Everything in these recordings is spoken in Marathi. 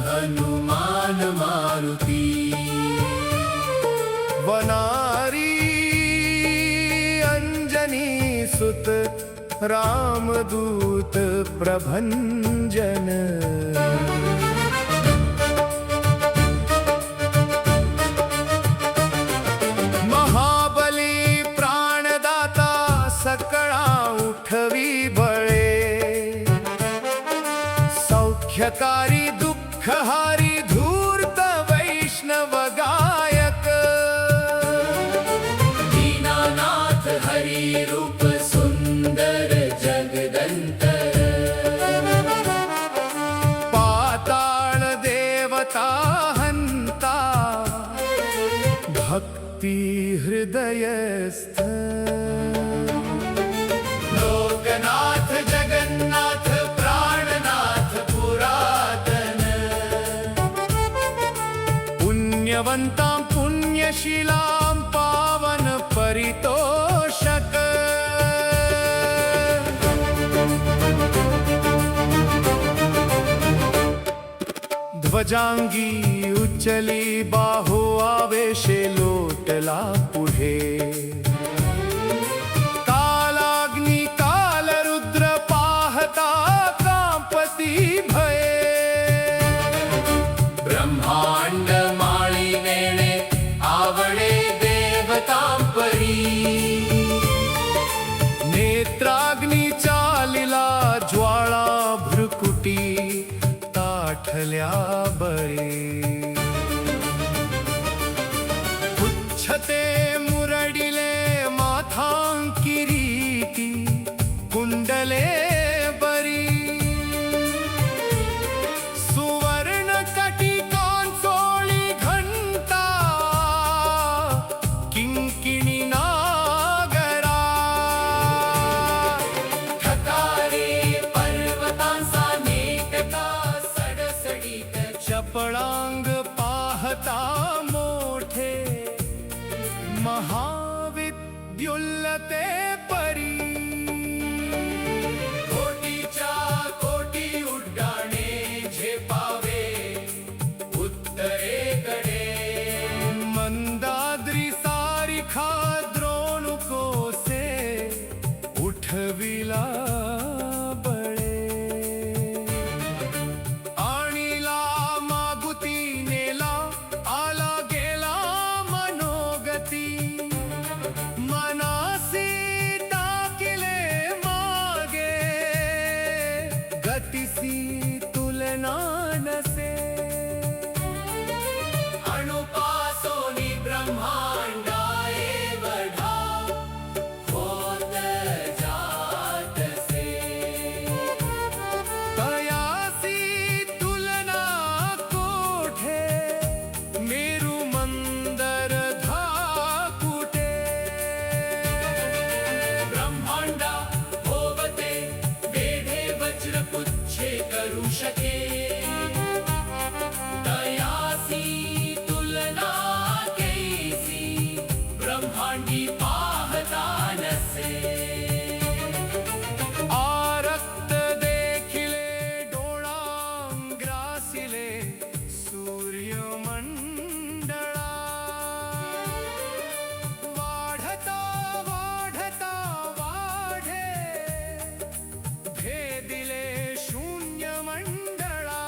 हनुमान मारुती वनारी अंजनी सुत रामदूत प्रभंजन महाबली प्राणदाता सकळा उठवी बळे सौख्यकारी दुःखहारी धूर्त वैष्णव गायक दीनानाथ हरी रूप सुंदर जगदंतर पाताळ देवता हंता भक्ती हृदयस्थ लोकनाथ जगन्नाथ प्राणनाथ पुरातन पुण्यवंतां पुण्यशीलां पावन परितोषक ध्वजांगी उच्चली बाहो आवेशे लोटला पुढे कालाग्नी कालरुद्र पाहता कांपती भये ब्रह्मांड माळी नेणे आवडे देवतांपरी नेत्राग्नी चालिला ज्वाळा भ्रुकुटी ताठल्या बळे उच्छते मुरडिले माथांकिरीटी कुंडले बरी सुवर्ण कटिकांचोळी घंटा किंकिणी नागरा ठकारे पर्वतांचा नेटका सडसडीत चपळांग पाहता मोठे महाविद्युल्लते परी कोटीच्या कोटी उड्डाणे झेपावे उत्तरेकडे मंदाद्री सारिखा द्रोणुकोसे उठविला बळे आणिला मागुती नेला आला गेला मनोगती मनासी टाकिले मागे गतिसी तुलना नसे अणुपासोनी ब्रह्मांडा एवढा होत जातसे तयासी तुलना कोठे मेरू मंदर धाकुटे ब्रह्मांडा होवते वेढे वज्रपुच्छे करू शके तयासी तुलना कैसी ब्रह्मांडी पाहता नसे आरक्त देखिले डोळांग्रासिले सूर्यमंडळा वाढता वाढता वाढे भेदिले शून्य मंडळा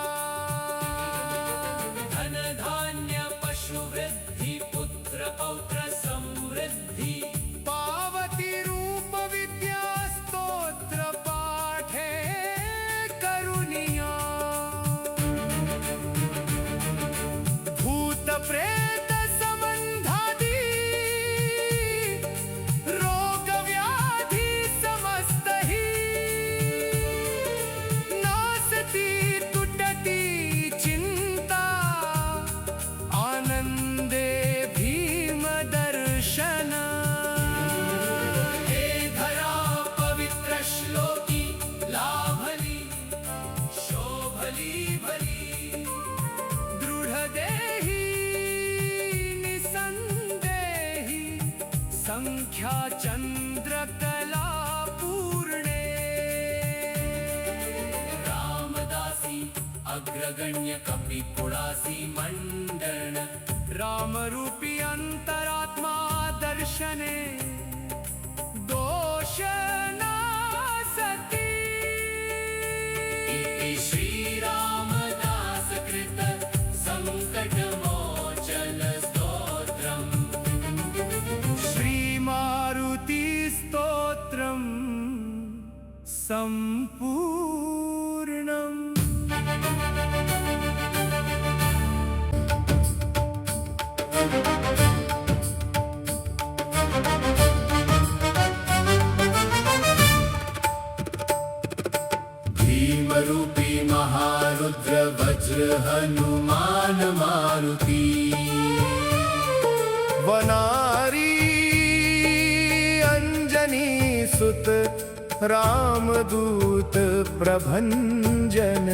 धनधान्य पशुवृद्धी पुत्र पौत्र समृद्धी पावती रूप विद्या स्तोत्र पाठे करुनिया धन्य कपिकुळासी मंडन रामरूपी अंतरात्मा दर्शने दोष नासती इति श्रीरामदास कृत संकट मोचन स्तोत्रम् श्रीमारुति स्तोत्रम् सम्पूर्णम्। भीमरूपी महारुद्र वज्र हनुमान मारुती वनारी अंजनी सुत रामदूत प्रभंजन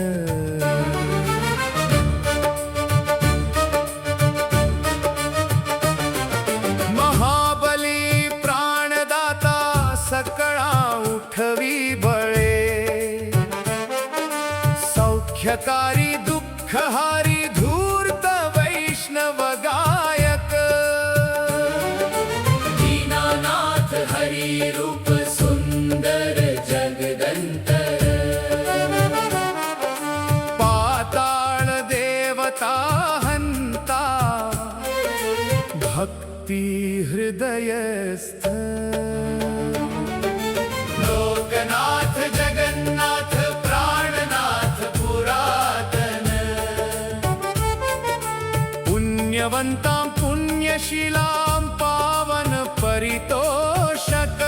महाबली प्राणदाता सकळा उठवी बळे सौख्यकारी दुःखहारी धूर्त वैष्णव गायक दीनानाथ हरि रूप सुंदर जगदंतर पाताळ देवता हंता भक्ती हृदयस्थ लोकनाथ जगन्नाथ प्राणनाथ पुरातन पुण्यवंतां पुण्यशीलां पावन परितोषक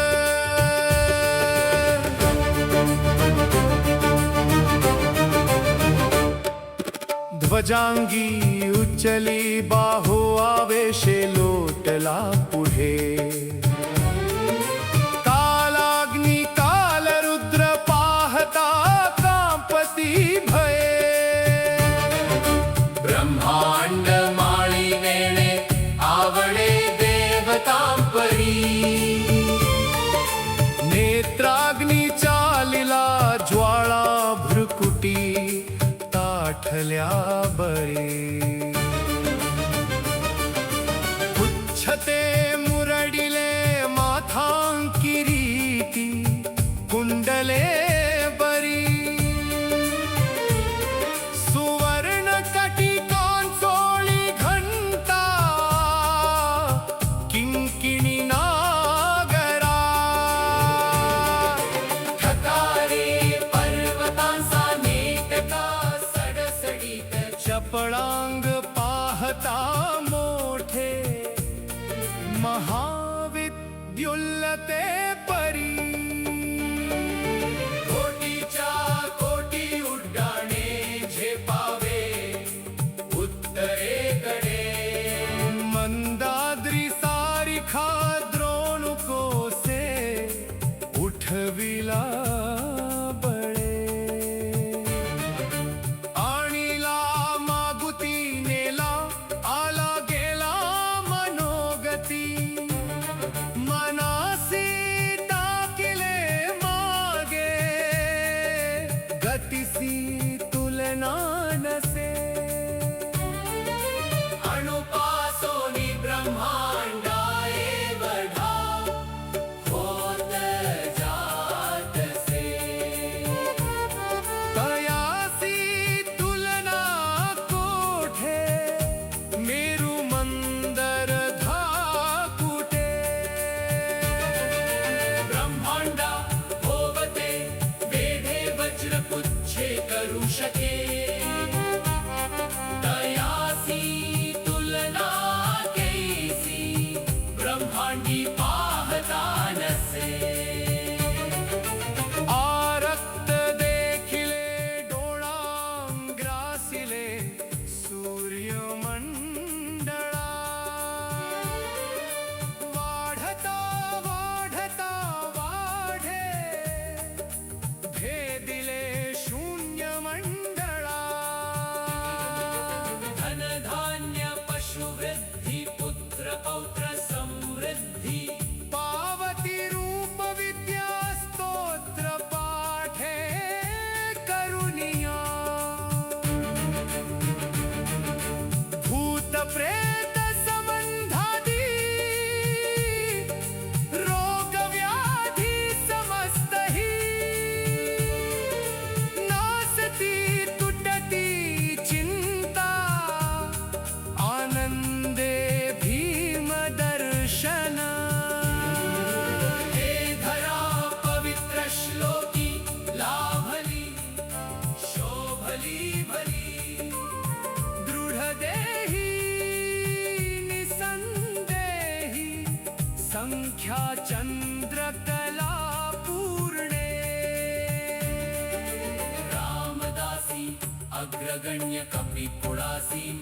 ध्वजांगी उच्चली बाहो आवेशे लोटला पुढे कालाग्नी कालरुद्र पाहता कांपती भये ब्रह्मांड माळी नेणे आवडे देवतांपरी नेत्राग्नी चालिला ज्वाळा भ्रुकुटी ताठल्या बरे उच्छते मुरडिले माथांकिरीटी कुंडले बरी सुवर्ण कटिकांचोळी घंटा किंकिणी नागरा ठकारे पर्वतांचा नेटका सडसडीत चपळांग पाहता मोठे महाविद्युल्लते परी कोटीच्या कोटी उड्डाणे झेपावे उत्तरेकडे मंदाद्री सारिखा द्रोणुकोसे उठविला बळे आणिला मागुती नेला आला गेला मनोगती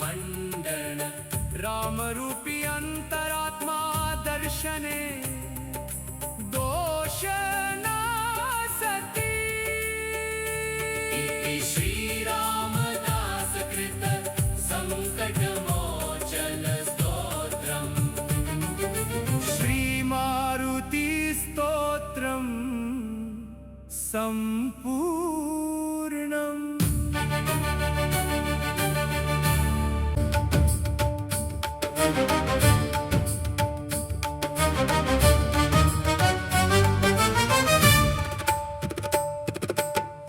मंडण रामरूपी अंतरात्मा दर्शने दोष नासती इति श्रीरामदास कृत संकटमोचन स्तोत्रम् श्रीमारुति स्तोत्रम् सम्पूर्णम्।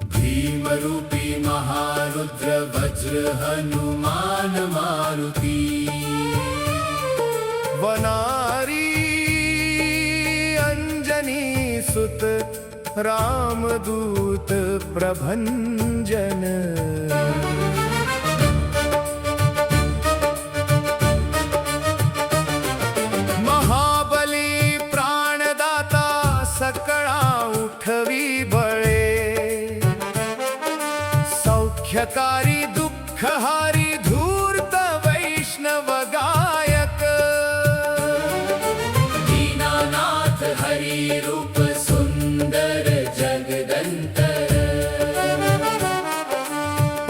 भीमरूपी महारुद्र वज्र हनुमान मारुती वनारी अंजनी सुत रामदूत प्रभंजन महाबली प्राणदाता सकळा उठवी बळे सौख्यकारी दुःखहारी धूर्त वैष्णव गायक दीनानाथ हरि रूप सुंदर जगदंतर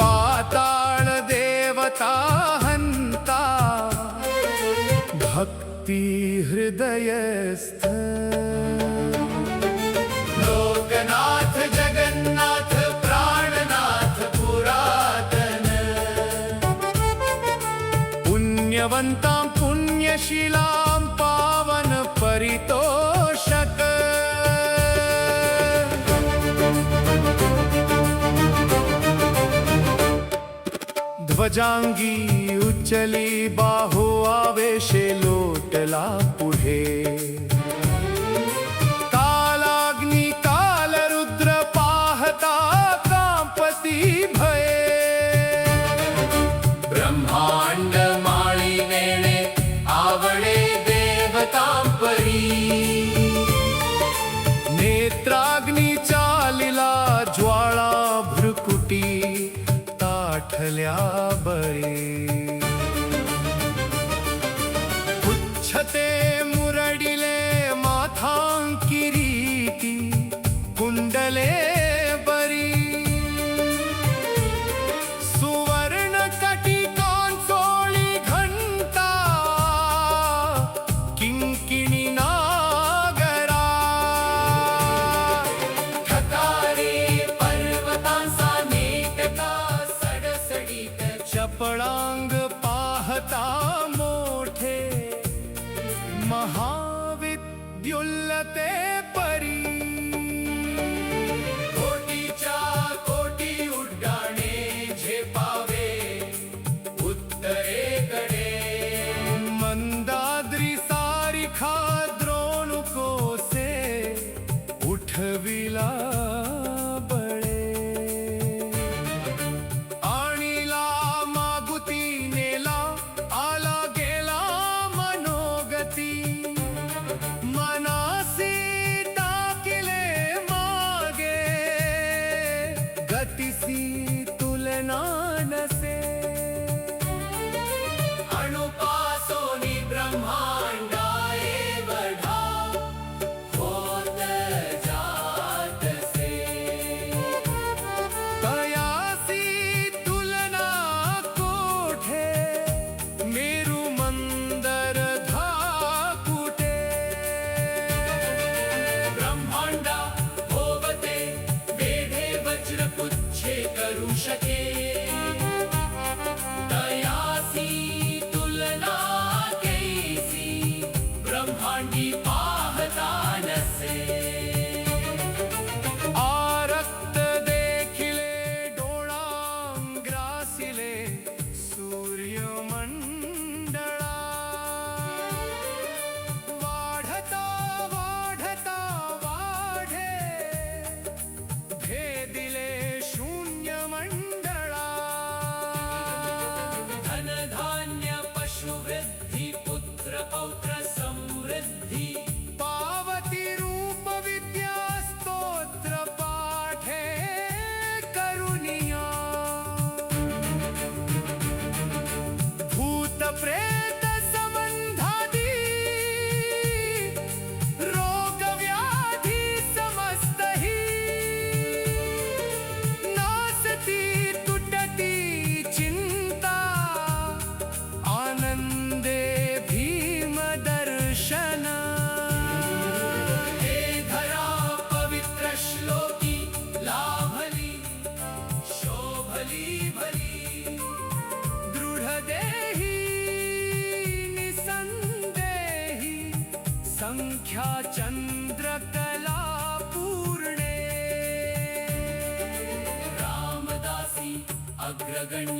पाताळ देवता हंता भक्ती हृदयस्थ लोकनाथ जगन्नाथ प्राणनाथ पुरातन पुण्यवंतां पुण्यशीलां पावन परितोषक ध्वजांगी उच्चली बाहो आवेशे लोटला पुढे कालाग्नी कालरुद्र पाहता कांपती भये ब्रह्मांड माळी नेणे आवडे देवतांपरी नेत्राग्नी चालिला ज्वाळा भ्रुकुटी ताठल्या बरे उच्छते मुरडिले माथांकिरीटी कुंडले बरी सुवर्ण कटिकांचोळी घंटा किंकिणी नागरा ठकारे पर्वतांचा नेटका सडसडीत चपळांग पाहता मोठे महाविद्युल्लते परी कोटीच्या कोटी उड्डाणे झेपावे उत्तरेकडे मंदाद्री सारिखा द्रोणुकोसे उठविला बळे आणिला मागुती नेला आला गेला मनोगती मनास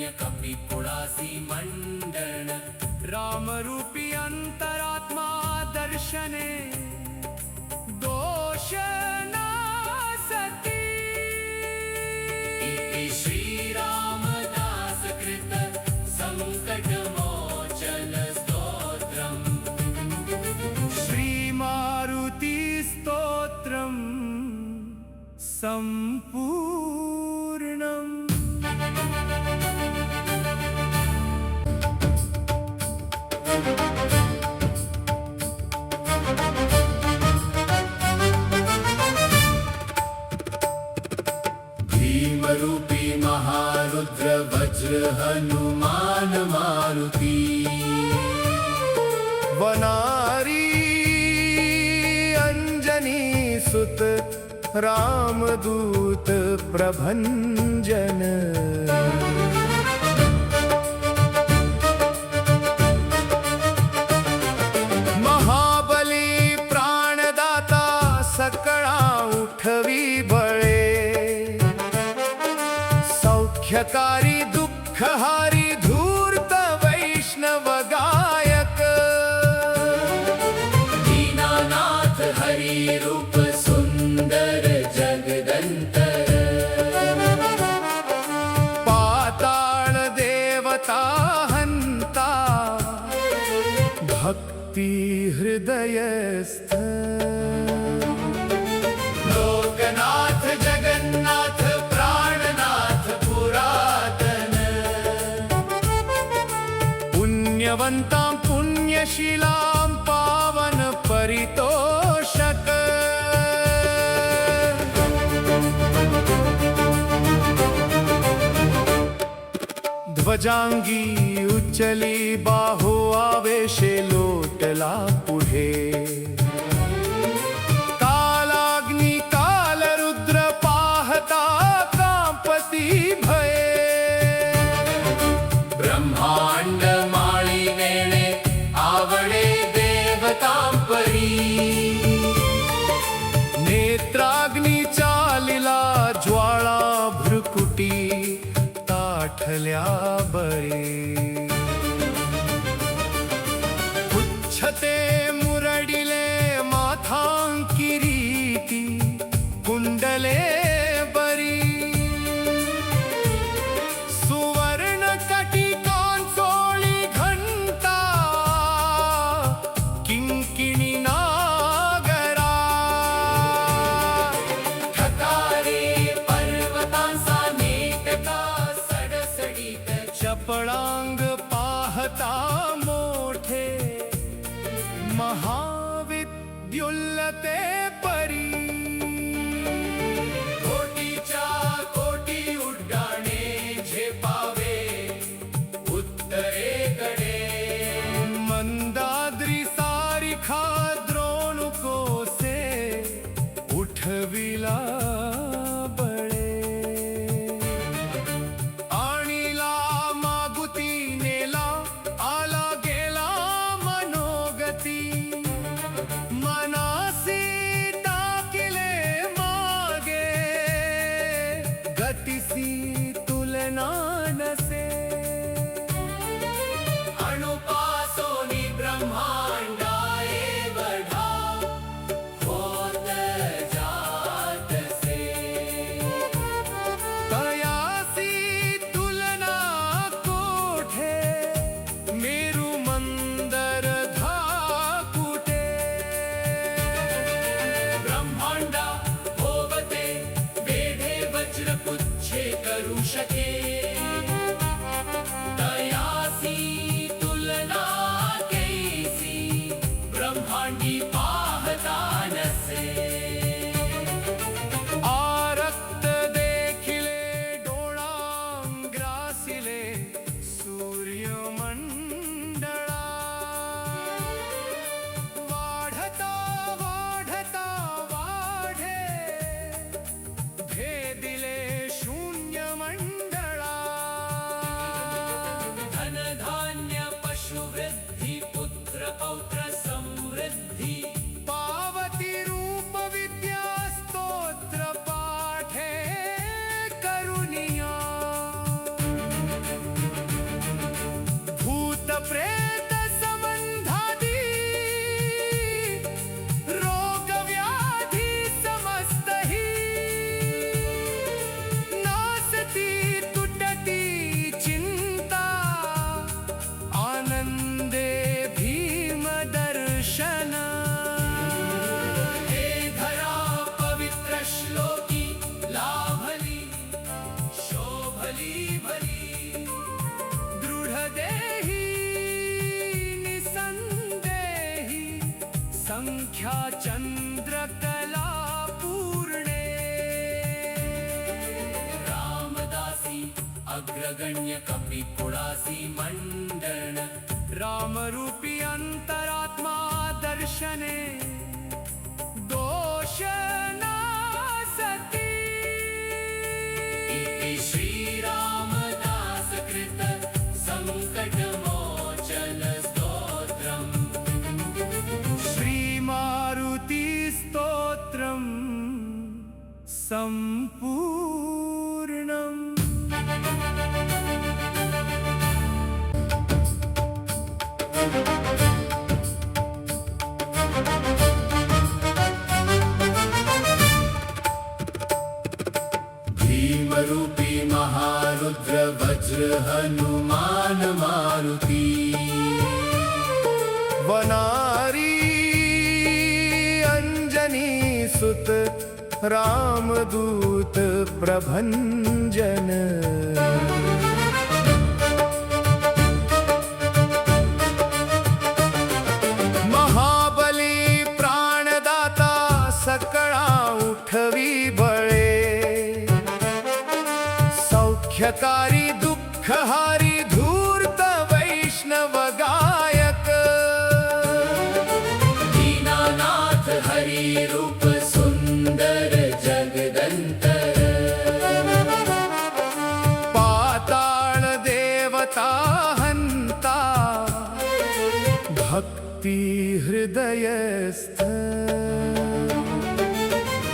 सैन्य कपी कुळासी मंडण रामरूपी अंतरात्मा दर्शने दोष नासती इति श्रीरामदास कृत संकट मोचन स्तोत्रम् श्री मारुती स्तोत्रम संपूर्णम। भीमरूपी महारुद्र वज्र हनुमान मारुती वनारी अंजनी सुत रामदूत प्रभंजन महाबली प्राणदाता सकळा उठवी बळे सौख्यकारी दुःखहारी धूर्त वैष्णव गायक दीनानाथ हरि रूप सुंदर जगदंतर पाताळ देवता हंता भक्ती हृदयस्थ लोकनाथ जगन्नाथ प्राणनाथ पुरातन पुण्यवंतां पुण्यशीलां पावन परितोषक ध्वजांगी उच्चली बाहो आवेशे लोटला पुढे कालाग्नी कालरुद्र पाहता कांपती भये ब्रह्मांड माळी नेणे आवडे देवतांपरी नेत्राग्नी चालिला ज्वाळा भ्रुकुटी ताठल्या बरे उच्छते मुरडिले माथांकिरीती कुंडले बरी सुवर्ण कटिकांचोळी घंटा किंकिणी नागरा ठकारे पर्वतांचा नेटका सडसडीत चपळांग पाहता मोठे महाविद्युल्लते परी कोटीच्या कोटी उड्डाणे झेपावे उत्तरेकडे मंदाद्री सारिखा द्रोणुकोसे उठविला बळे आणिला मागुती नेला आला गेला मनोगती मना क्षणे दोष नासती. इति श्रीरामदास कृत संकटमोचन स्तोत्रम्. श्री मारुती स्तोत्रम् सम्पूर्णम्. भीमरूपी महारुद्र वज्र हनुमान मारुती. वनारी अंजनी सुत रामदूत प्रभंजन. महाबली प्राणदाता सकळा उठवी बळे. सौख्यकारी दुःखहारी धूर्त वैष्णव गायक. दीनानाथ हरी रूप सुंदर जगदंतर. पाताळ देवता हंता भक्ती हृदयस्थ.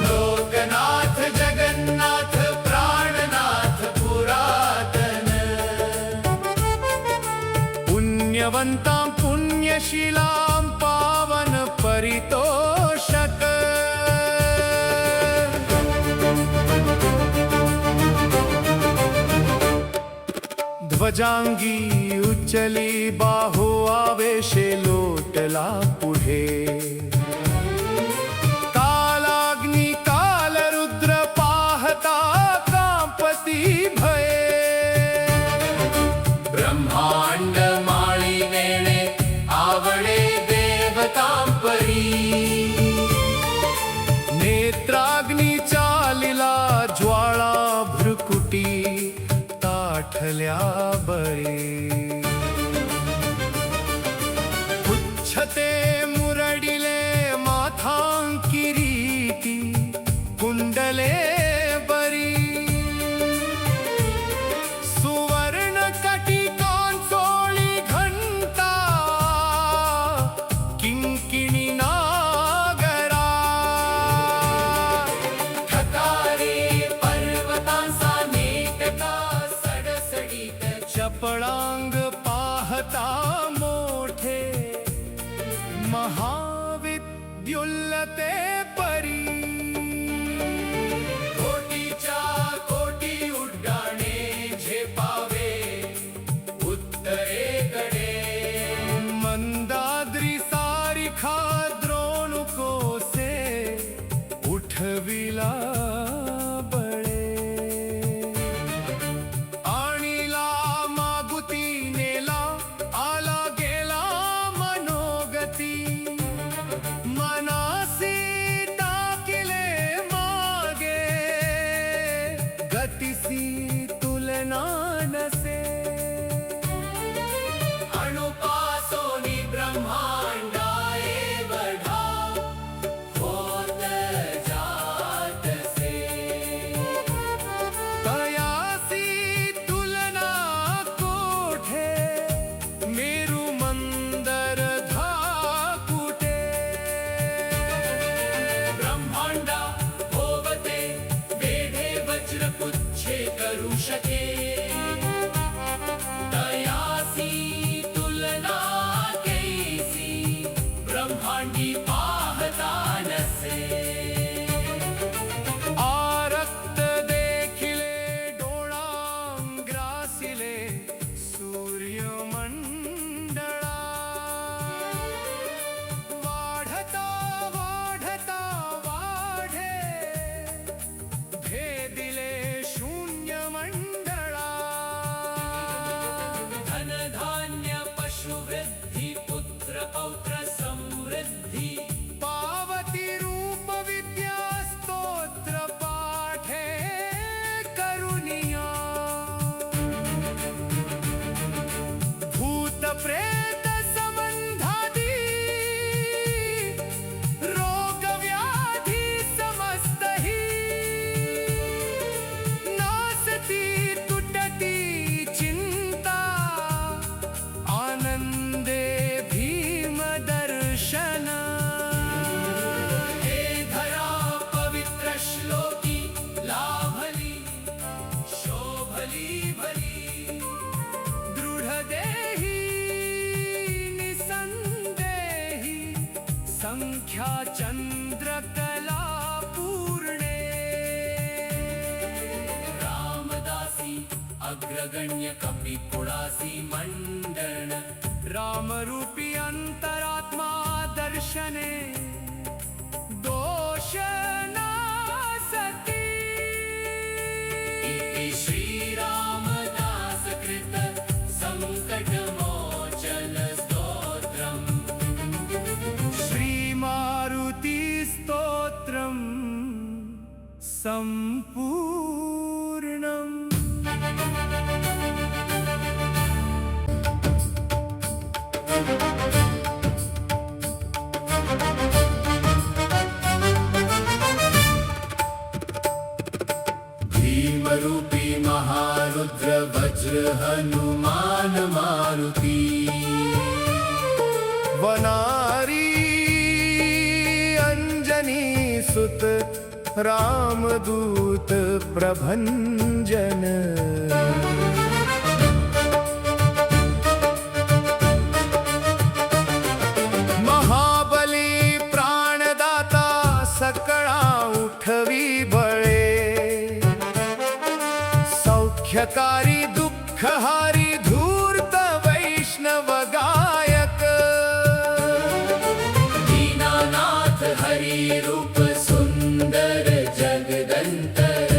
लोकनाथ जगन्नाथ प्राणनाथ पुरातन. पुण्यवंतां पुण्यशीलां पावन परितोषक. ध्वजांगी उचली बाहो आवेशे लोटला पुढे. कालाग्नी कालरुद्र पाहता कांपती भये. ब्रह्मांड माळी नेणे आवडे देवतांपरी. नेत्राग्नी चालिला ज्वाळा भ्रुकुटी ताठल्या बरे. उच्छते मुरडिले माथांकिरीटी कुंडले बरी. सुवर्ण कटिकांचोळी घंटा किंकिणी नागरा. ठकारे पर्वतांचा नेटका सडसडीत. चपळांग पाहता मोठे महाविद्युल्लते परी. कोटीच्या कोटी उड्डाणे झेपावे उत्तरेकडे. मंदाद्री सारिखा द्रोणुकोसे उठविला बळे. आणिला मागुती नेला आला गेला मनोगती. मना कपी कुळासी मंडण रामरूपी अंतरात्मा दर्शने दोष नासती इति श्रीरामदास कृत संकट मोचन स्तोत्रम् श्री मारुती स्तोत्रम संपूर्णम। भीमरूपी महारुद्र वज्र हनुमान मारुती वनारी अंजनी सुत रामदूत प्रभंजन महाबली प्राणदाता सकळा उठवी बळे सौख्यकारी दुःखहारी धूर्त वैष्णव गायक दीनानाथ हरि रूप सुंदर जगदंतर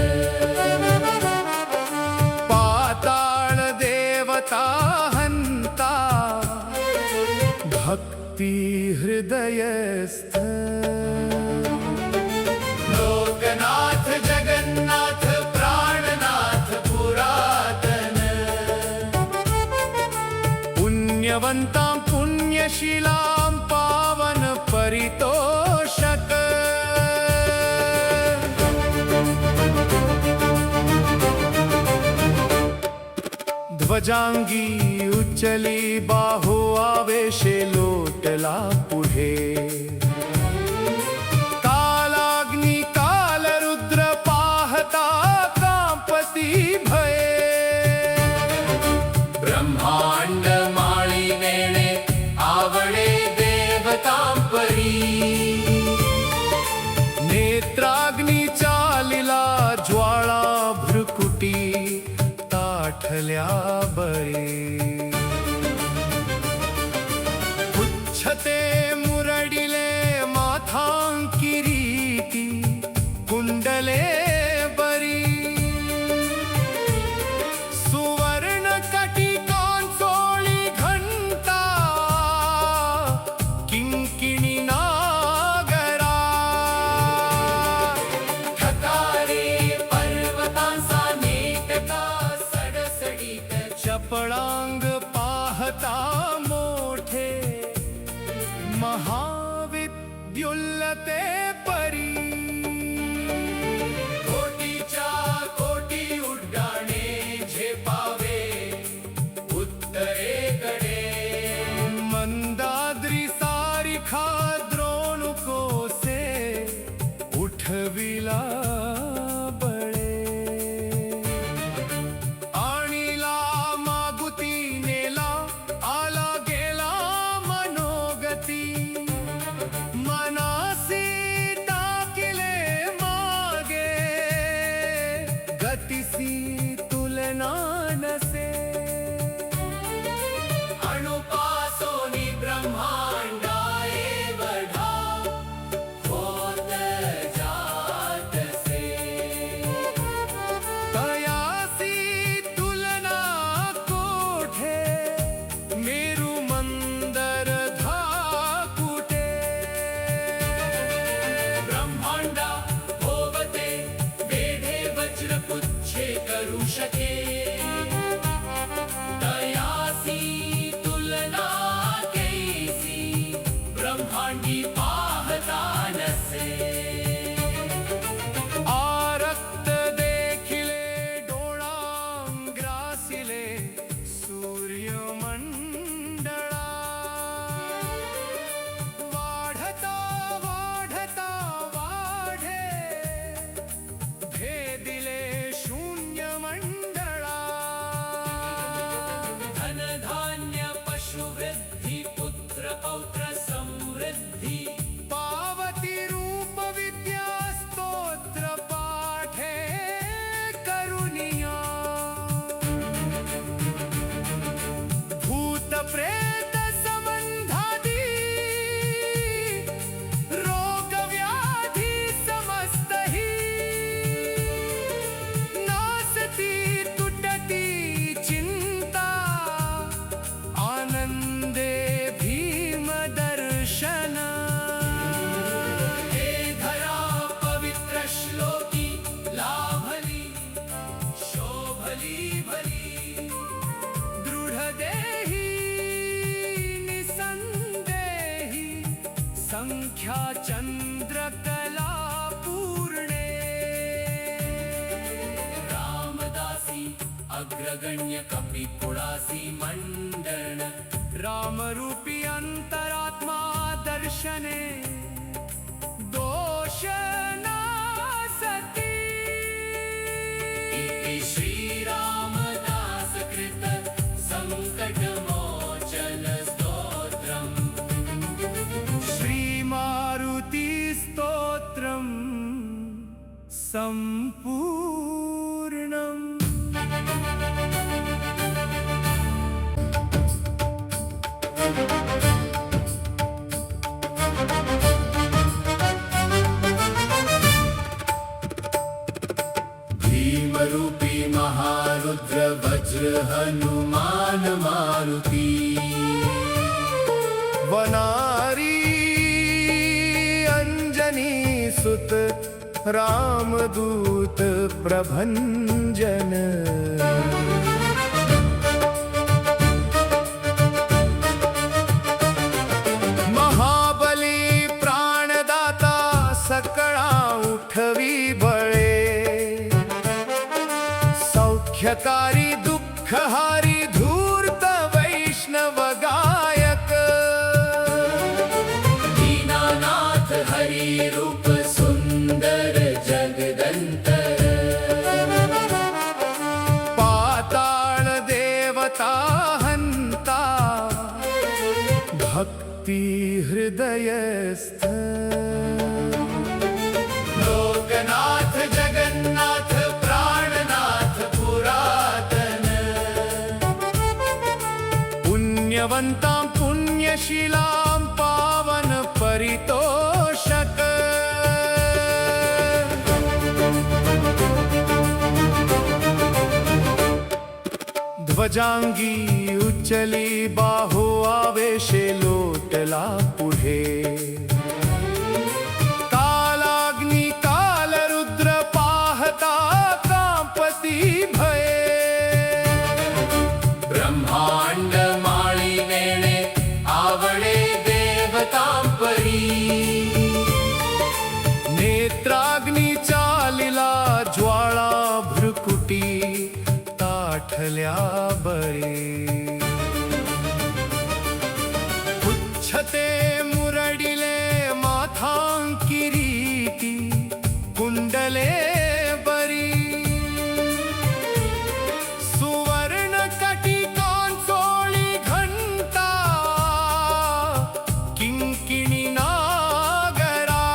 पाताळ देवता हंता भक्ती हृदयस्थ लोकनाथ जगन्नाथ प्राणनाथ पुरातन पुण्यवंतां पुण्यशीलां पावन परितोषक ध्वजांगी उच्चली बाहो आवेशे लोटला पुढे कालाग्नी कालरुद्र पाहता कांपती भये ब्रह्मांड माळी नेणे आवडे देवतांपरी नेत्राग्नी चालिला ज्वाळा भ्रुकुटी ताठल्या बळे उच्छते मुरडिले माथांकिरीटी कुंडले बरी सुवर्ण कटिकांचोळी घंटा किंकिणी नागरा ठकारे पर्वतांचा नेटका सडसडीत चपळांग पाहता मोठे महाविद्युल्लते परी कोटीच्या कोटी उड्डाणे झेपावे उत्तरेकडे मंदाद्री सारिखा द्रोणुकोसे उठविला बळे आणिला मागुती नेला आला गेला मनोगती मना दासी मंडण रामरूपी अंतरात्मा दर्शने दोष नासती इति श्रीरामदास कृत संकट मोचन स्तोत्रम् श्रीमारुति स्तोत्रम् सम्पूर्णम्। भीमरूपी महारुद्र वज्र हनुमान मारुति वनारी अंजनी सुत रामदूत प्रभंजन महाबली प्राणदाता सकळा उठवी बळे सौख्यकारी दुःखहारी धूर्त वैष्णव गायक दीनानाथ हरि रूप सुंदर जगदंतर पाताळ देवता हंता भक्ती हृदयस्थ लोकनाथ जगन्नाथ प्राणनाथ पुरातन पुण्यवंतां पुण्यशीलां पावन परितोषक ध्वजांगी उच्चली बाहो आवेशे लोटला पुढे कालाग्नी कालरुद्र पाहता कांपती भये ब्रह्मांड माळी नेणे आवडे देवतांपरी नेत्राग्नी चालिला ज्वाळा भ्रुकुटी ताठल्या बरे उच्छते मुरडिले माथांकिरीटी कुंडले बरी सुवर्ण कटिकांचोळी घंटा किंकिणी नागरा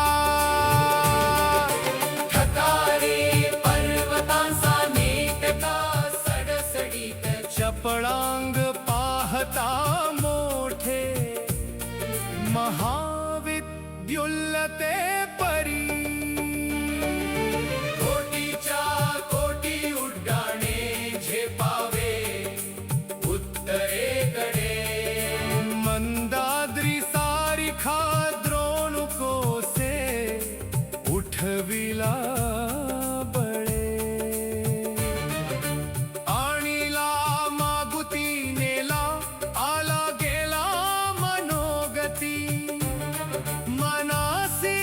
ठकारे पर्वतांचा नेटका सडसडीत चपळांग पाहता मोठे महाविद्युल्लते परी कोटीच्या कोटी उड्डाणे झेपावे उत्तरेकडे मंदाद्री सारिखा द्रोणुकोसे उठविला बळे आणिला मागुती नेला आला गेला मनोगती मनासी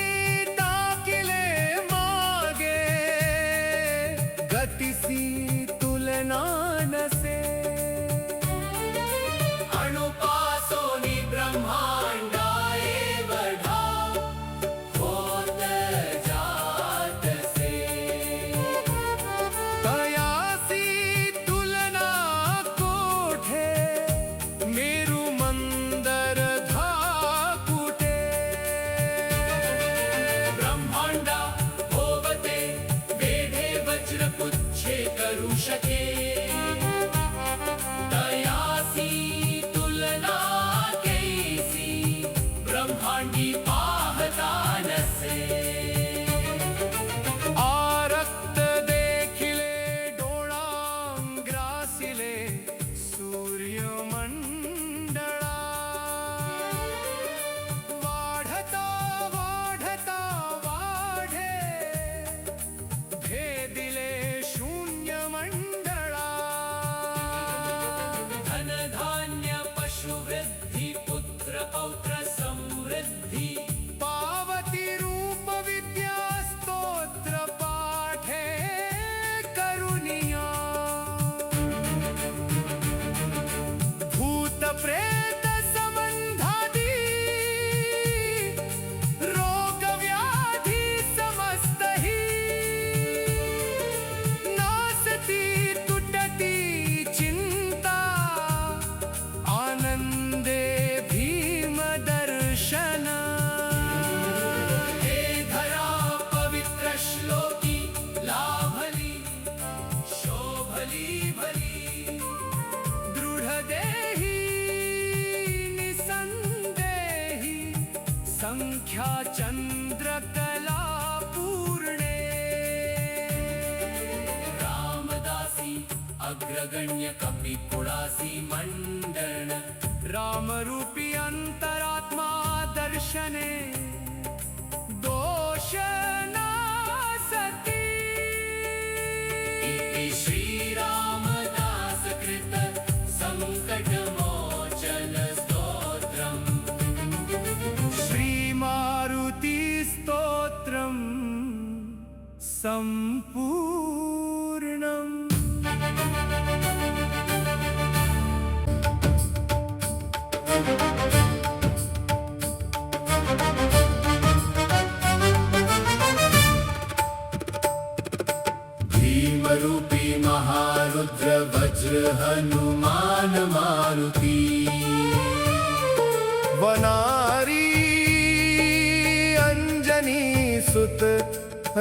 टाकिले मागे गतिसी तुलना नसे अणुपासोनी ब्रह्मांडाए वढा होत जातसे तयासी तुलना कोठे मेरू मंदर धाकुटे ब्रह्मांडा होवते वेढे वज्रपुच्छे करू शके तयासी तुलना कैसी ब्रह्मांडी पाहता नसे आरक्त देखिले डोळांग्रासिले सूर्यमंडळा वाढता वाढता वाढे भेदिले शून्य मंडळा धनधान्य पशुवृद्धी पुत्र पौत्र समृद्धी पावती रूप विद्या स्तोत्र पाठे करुनिया कपिकुळासी मंडन रामरूपी अंतरात्मा दर्शने दोष नासती इति श्रीरामदास कृत संकटमोचन स्तोत्रम् श्रीमारुति स्तोत्रम् सम्पूर्णम्। भीमरूपी महारुद्र वज्र हनुमान मारुती वनारी अंजनी सुत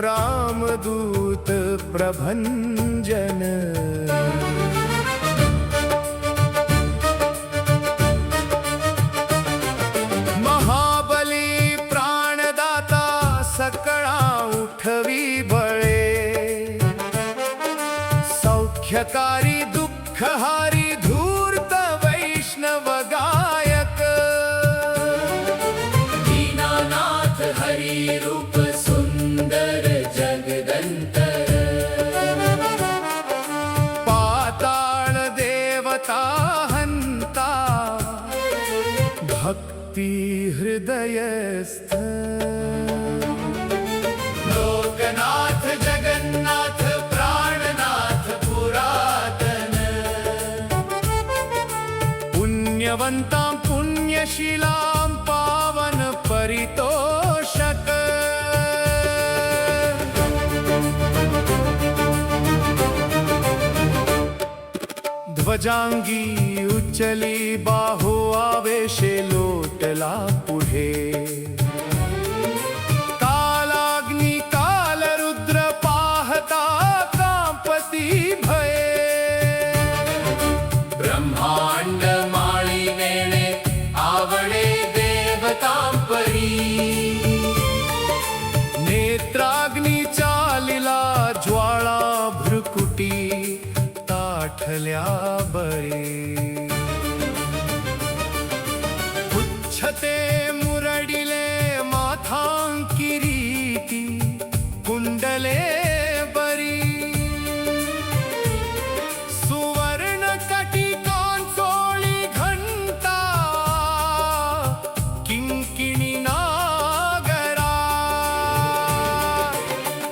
रामदूत प्रभंजन महाबली प्राणदाता सकळा उठवी बळे सौख्यकारी दुःखहारी धूर्त वैष्णव गायक दीनानाथ हरि रूप सुंदर जगदंतर पाताळ देवता हंता भक्ती हृदयस्थ लोकनाथ जगन्नाथ प्राणनाथ पुरातन पुण्यवंतां पुण्यशीलां पावन परितोषक ध्वजांगी उच्चली बाहो आवेशे लोटला पुढे कालाग्नी कालरुद्र पाहता कांपती भये ब्रह्मांड माळी नेणे आवडे देवतांपरी नेत्राग्नी चालिला ज्वाळा भ्रुकुटी ताठल्या बरे उच्छते मुरडिले माथांकिरीती कुंडले बरी सुवर्ण कटिकांचोळी घंटा किंकिणी नागरा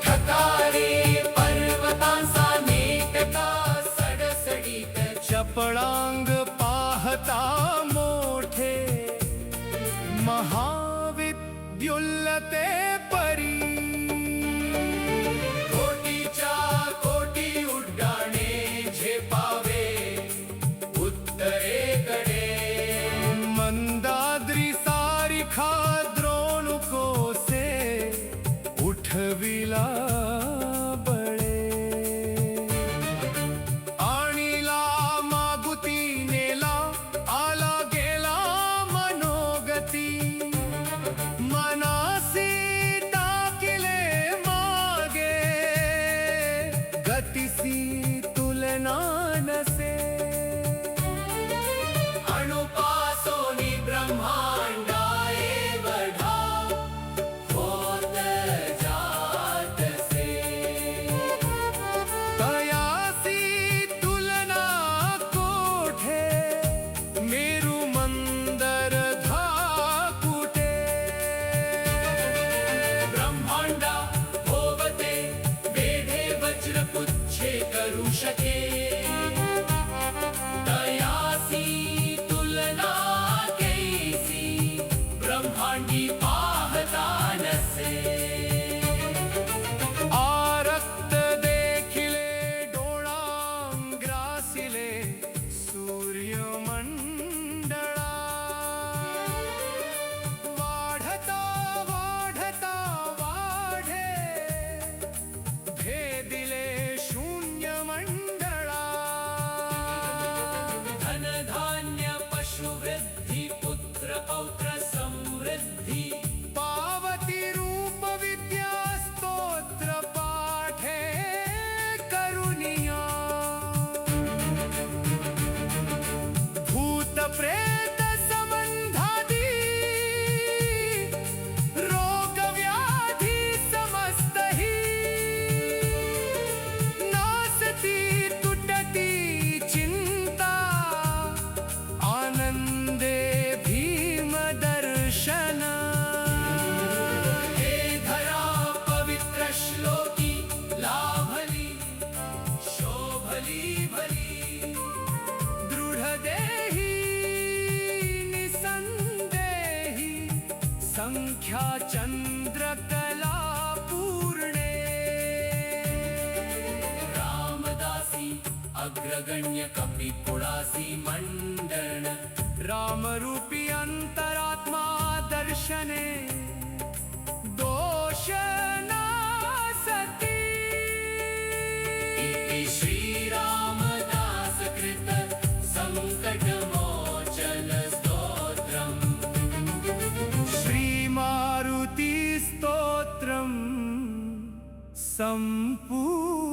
ठकारे पर्वतांचा नेटका सडसडीत चपळांग पाहता मोठे महाविद्युल्लते परी कोटीच्या कोटी उड्डाणे झेपावे उत्तरेकडे मंदाद्री सारिखा द्रोणुकोसे उठविला बळे आणिला मागुती नेला आला गेला मनोगती मनासी टाकिले मागे गतिसी तुलना नसे अणुपासोनी ब्रह्मांडा एवढा होत जातसे तयासी तुलना कोठे मेरू मंदर धाकुटे ब्रह्मांडा होवते वेढे वज्रपुच्छे करू शके तयासी तुलना कैसी ब्रह्मांडी पाहता नसे आरक्त देखिले डोळांग्रासिले सूर्यमंडळा वाढता वाढता वाढे भेदिले शून्य मंडळा धन धान्य पशुवृद्धी पुत्र पौत्र समृद्धी पावती रूप विद्या स्तोत्र पाठे करुनिया संख्या चंद्रकला पूर्णे रामदासी अग्रगण्य कपिपुडासी मंडन रामरूपी अंतरात्मा दर्शने दोष नासती इति श्रीरामदास कृत संकटमोचन स्तोत्रम् श्रीमारुति स्तोत्रम् सम्पूर्णम्।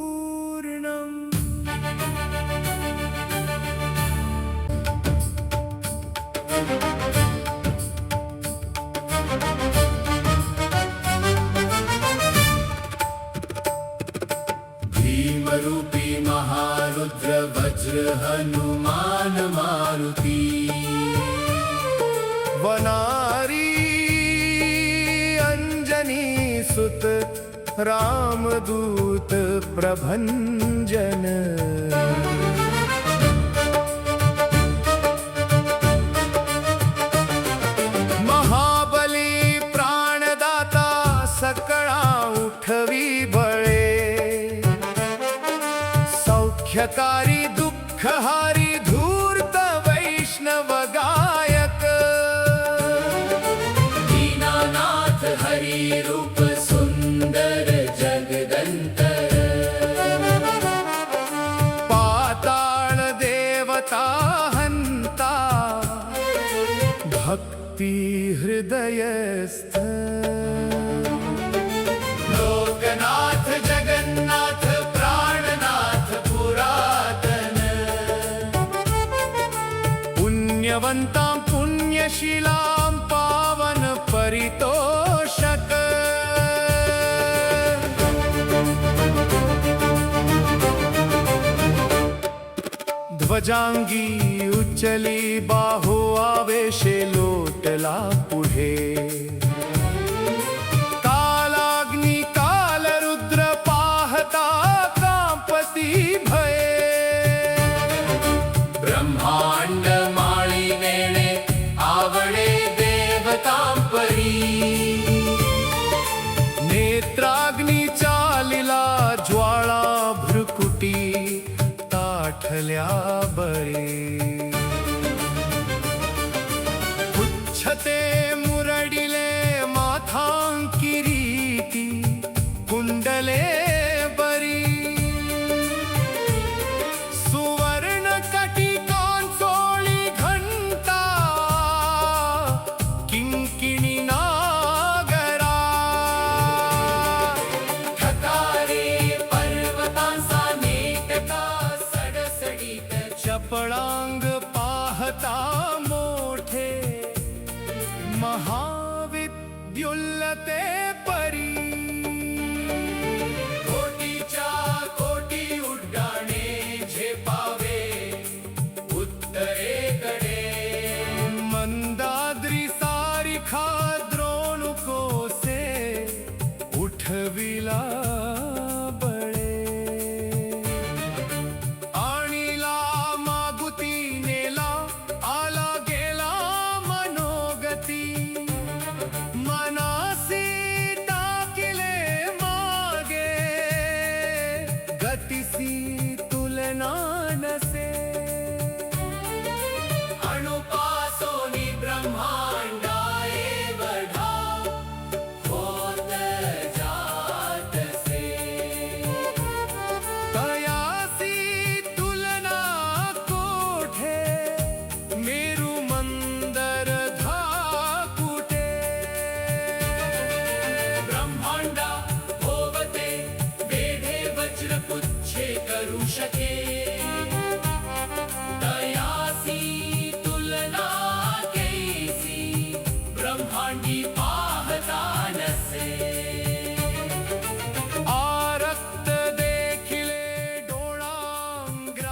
भीमरूपी महारुद्र वज्र हनुमान मारुती वनारी अंजनी सुत रामदूत प्रभंजन महाबली प्राणदाता सकळा उठवी बळे सौख्यकारी दुःखहारी धूर्त वैष्णव गायक दीनानाथ हरि रूप सुंदर जगदंतर पाताळ देवता हंता भक्ती हृदयस्थ लोकनाथ जगन्नाथ प्राणनाथ पुरातन पुण्यवंतां पुण्यशीलां पावन परितोषक ध्वजांगी उचली बाहो आवेशे लोटला पुढे कालाग्नी कालरुद्र पाहता कांपती भये ब्रह्मांड माळी नेणे आवडे देवतांपरी नेत्राग्नी चालिला ज्वाळा भ्रुकुटी ताठल्या बरे उच्छते मुरडिले माथांकिरीटी कुंडले बरी सुवर्ण कटिकांचोळी घंटा किंकिणी नागरा ठकारे पर्वतांचा नेटका सडसडीत चपळांग पाहता मोठे महाविद्युल्लते परी कोटीच्या कोटी उड्डाणे झेपावे उत्तरेकडे मंदाद्री सारिखा द्रोणुकोसे उठविला बळे आणिला मागुती नेला आला गेला मनोगती मनासी टाकिले मागे गतिसी तुलना नसे अणुपासोनी ब्रह्मांडा एवढा होत जातसे तयासी तुलना कोठे मेरू मंदर धाकुटे ब्रह्मांडा होवते वेढे वज्रपुच्छे करू शके तयासी तुलना कैसी ब्रह्मांडी पाहता नसे आरक्त देखिले डोळांग्रासिले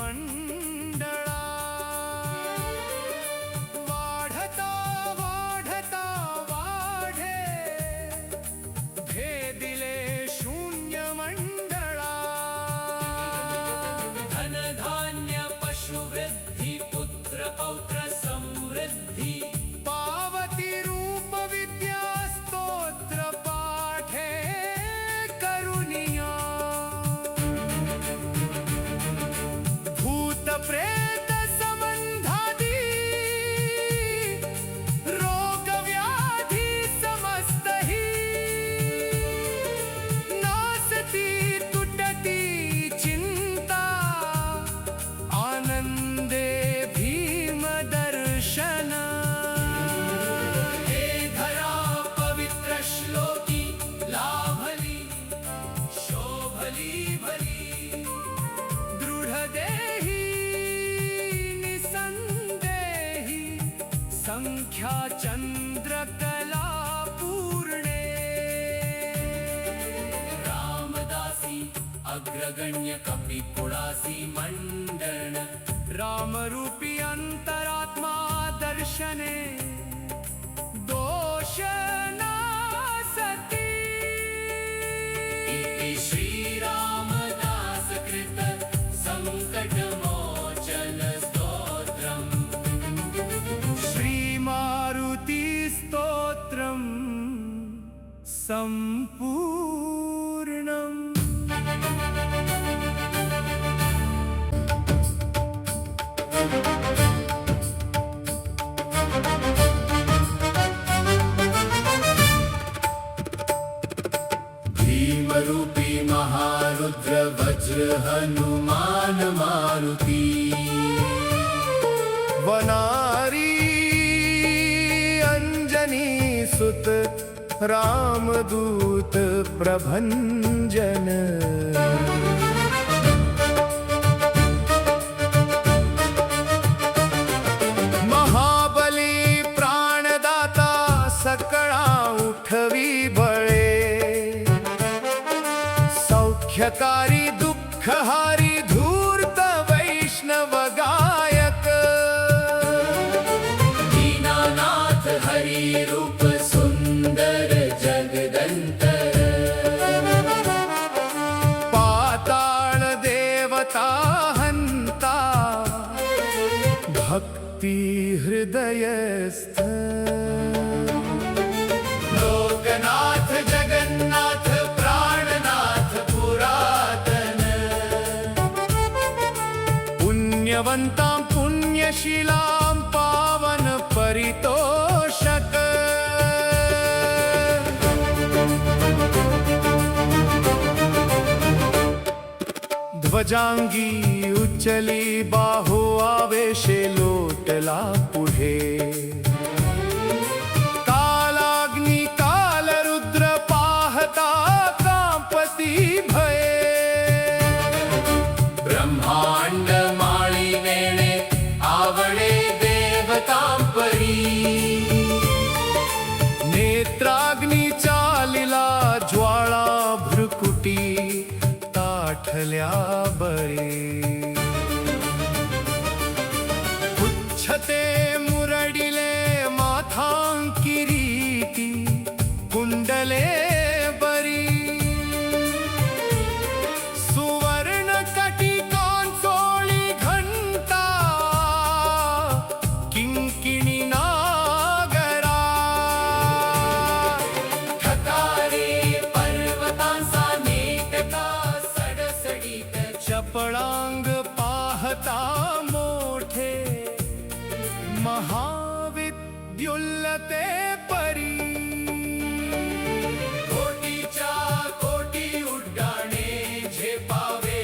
सूर्यमंडळा वाढता वाढता वाढे भेदिले शून्य मंडळा धन धान्य पशु वृद्धि पुत्र पौत्र समृद्धि संख्या चंद्रकला पूर्णे रामदासी अग्रगण्य कपिपुडासी मंडन रामरूपी अंतरात्मा दर्शने दोष नासती इति श्रीरामदास कृत संकटमोचन स्तोत्रम् श्रीमारुति स्तोत्रम् सम्पूर्णम्। भीमरूपी महारुद्र वज्र हनुमान मारुती वनारी अंजनी सुत रामदूत प्रभंजन महाबली प्राणदाता सकळा उठवी बळे सौख्यकारी दुःखहारी धूर्त वैष्णव गायक दीनानाथ हरि रूप सुंदर जगदंतर पाताळ देवता हंता भक्ती हृदयस्थ लोकनाथ जगन्नाथ प्राणनाथ पुरातन पुण्यवंतां पुण्यशीलां पावन परितोषक ध्वजांगी उच्चली बाहो आवेशे लोटला पुढे कालाग्नी कालरुद्र पाहता कांपती भये ब्रह्मांड माळी वेणे आवळे देवतांपरी नेत्राग्नी चालिला ज्वाळा भ्रुकुटी ताठल्या बरे उच्छते मुरडिले माथांकिरीटी कुंडले बरी सुवर्ण कटी कांचोळी घंटा किंकिणी नागरा ठकारे पर्वतांचा नेटका सडसडीत चपळांग पाहता मोठे महाविद्युल्लते परी कोटीच्या कोटी उड्डाणे झेपावे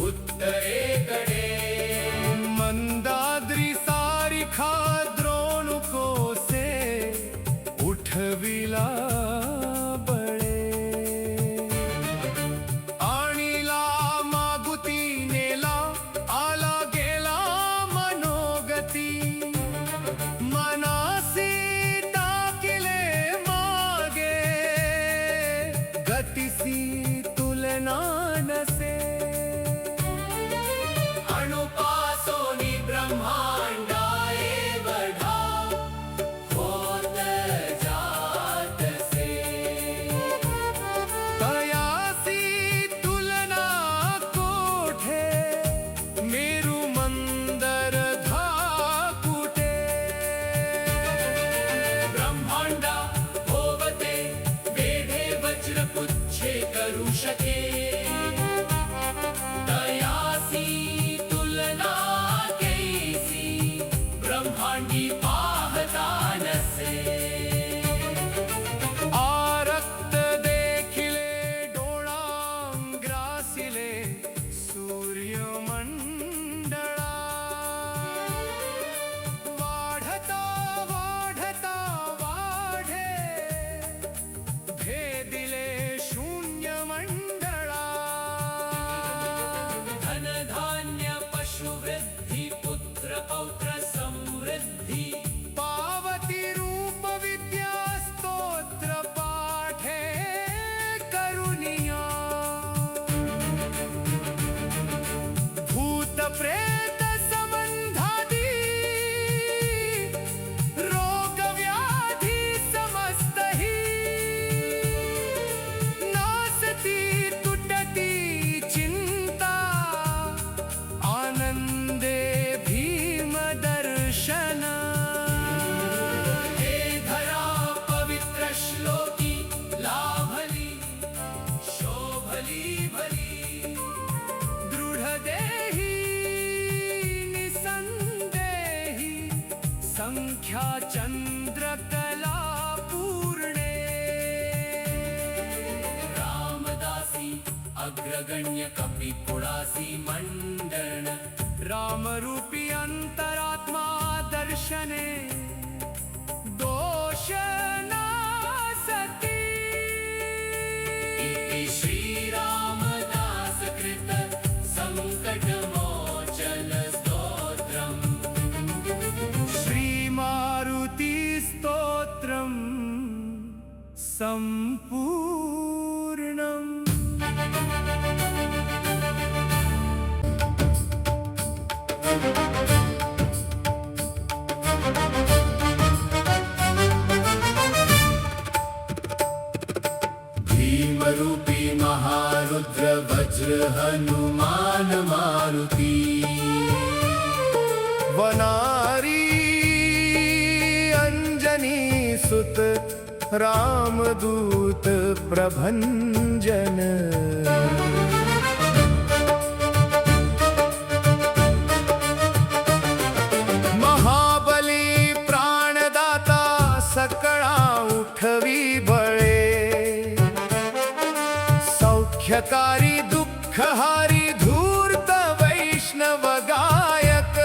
उत्तरेकडे मंदाद्री सारिखा द्रोणुकोसे उठविला बळे आणिला मागुती नेला आला गेला मनोगती मनासी टाकिले मागे गतिसी तुलना नसे अणुपासोनी ब्रह्मांडा एवढा होत जातसे तयासी तुलना कोठे मेरू मंदर धाकुटे ब्रह्मांडा होवते वेढे वज्रपुच्छे करू शके तयासी तुलना कैसी ब्रह्मांडी पाहता नसे आरक्त देखिले डोळांग्रासिले सूर्यमंडळा वाढता वाढता वाढे भेदिले शून्यमंडळा धनधान्य पशुवृद्धी पुत्र पौत्र समृद्धी संख्या चंद्रकला पूर्णे रामदासी अग्रगण्य कपिकुळासी मंडन रामरूपी अंतरात्मा दर्शने दोष नासती इति श्रीरामदास कृत संकटमोचन स्तोत्रम् श्री मारुति स्तोत्रम संपूर्णम। भीमरूपी महारुद्र वज्र हनुमान मारुती वनारी अंजनी सुत रामदूत प्रभंजन महाबली प्राणदाता सकळा उठवी बळे सौख्यकारी दुःखहारी धूर्त वैष्णव गायक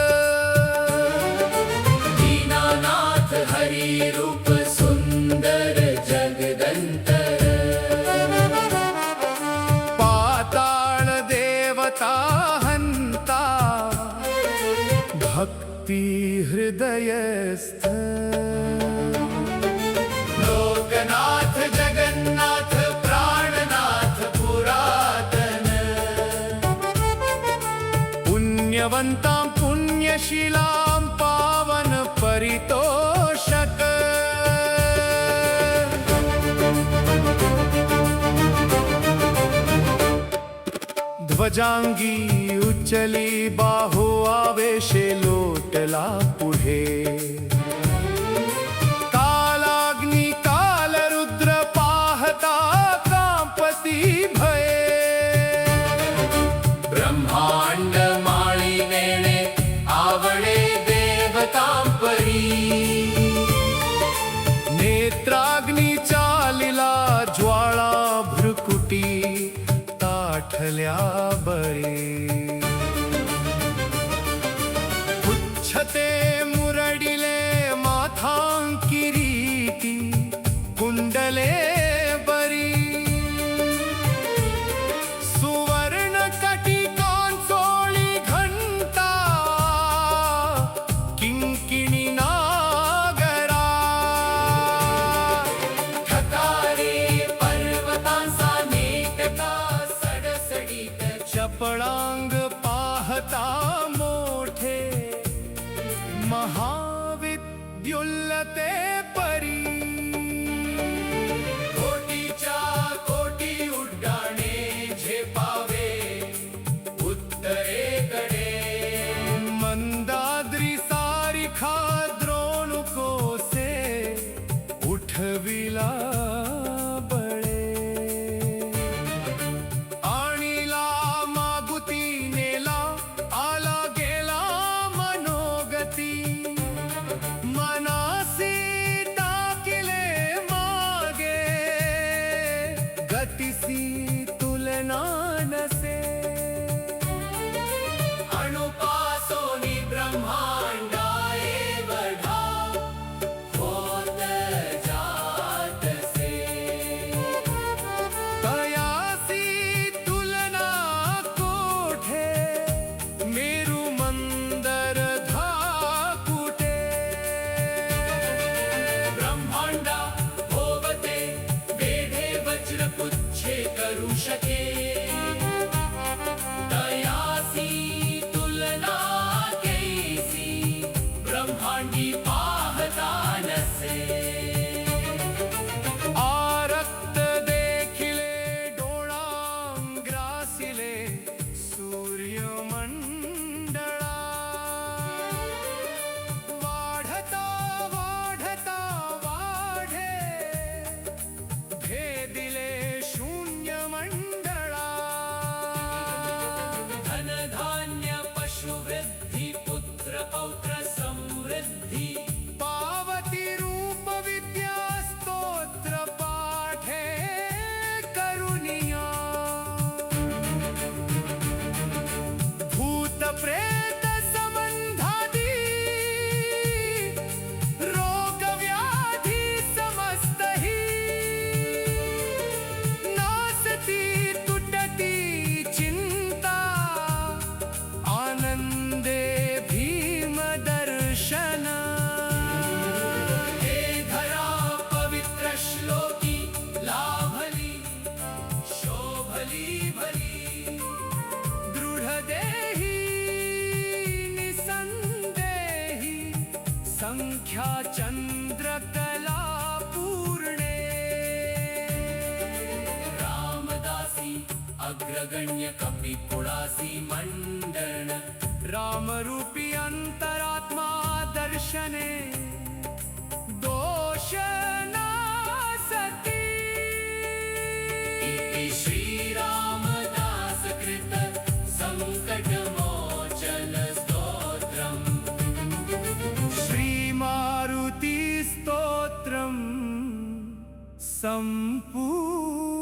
दीनानाथ हरि रूप सुंदर जगदंतर पाताळ देवता हंता भक्ती हृदयस्थ लोकनाथ जगन्नाथ प्राणनाथ पुरातन पुण्यवंतां पुण्यशीलां पावन परितोषक ध्वजांगी उच्चली बाहो आवेशे लोटला पुढे कालाग्नी कालरुद्र पाहता कांपती भये ब्रह्मांड माळी नेणे आवळे देवतांपरी नेत्राग्नी चालिला ज्वाळा भ्रुकुटी ताठल्या बळे उच्छते मुरडिले माथांकिरीटी कुंडले बरी सुवर्ण कटिकांचोळी घंटा किंकिणी नागरा ठकारे पर्वतांचा नेटका सडसडीत चपळांग पाहता मोठे महाविद्युल्लते परी कोटीच्या कोटी उड्डाणे झेपावे उत्तरेकडे मंदाद्री सारिखा द्रोणुकोसे उठविला बळे आणिला मागुती नेला आला गेला मनोगती मनासी टाकिले मागे गतिसी तुलना नसे अणुपासोनी ब्रह्मांडा एवढा होत जातसे तयासी तुलना कोठे मेरू मंदर धाकुटे ब्रह्मांडा होवते वेढे वज्रपुच्छे करू शके तयासी तुलना कैसी ब्रह्मांडी पाहता नसे आरक्त देखिले डोळांग्रासिले सूर्यमंडळा वाढता वाढता वाढे भेदिले शून्य मंडळा धनधान्य पशुवृद्धी पुत्र पौत्र समृद्धी पा तुझ्या चंद्रकला पूर्णे रामदासी अग्रगण्य कपिकुळासी मंडन रामरूपी अंतरात्मा दर्शने दोष नासती इति श्रीरामदास कृत संकटमोचन स्तोत्रम् श्रीमारुति स्तोत्रम् संपूर्णम्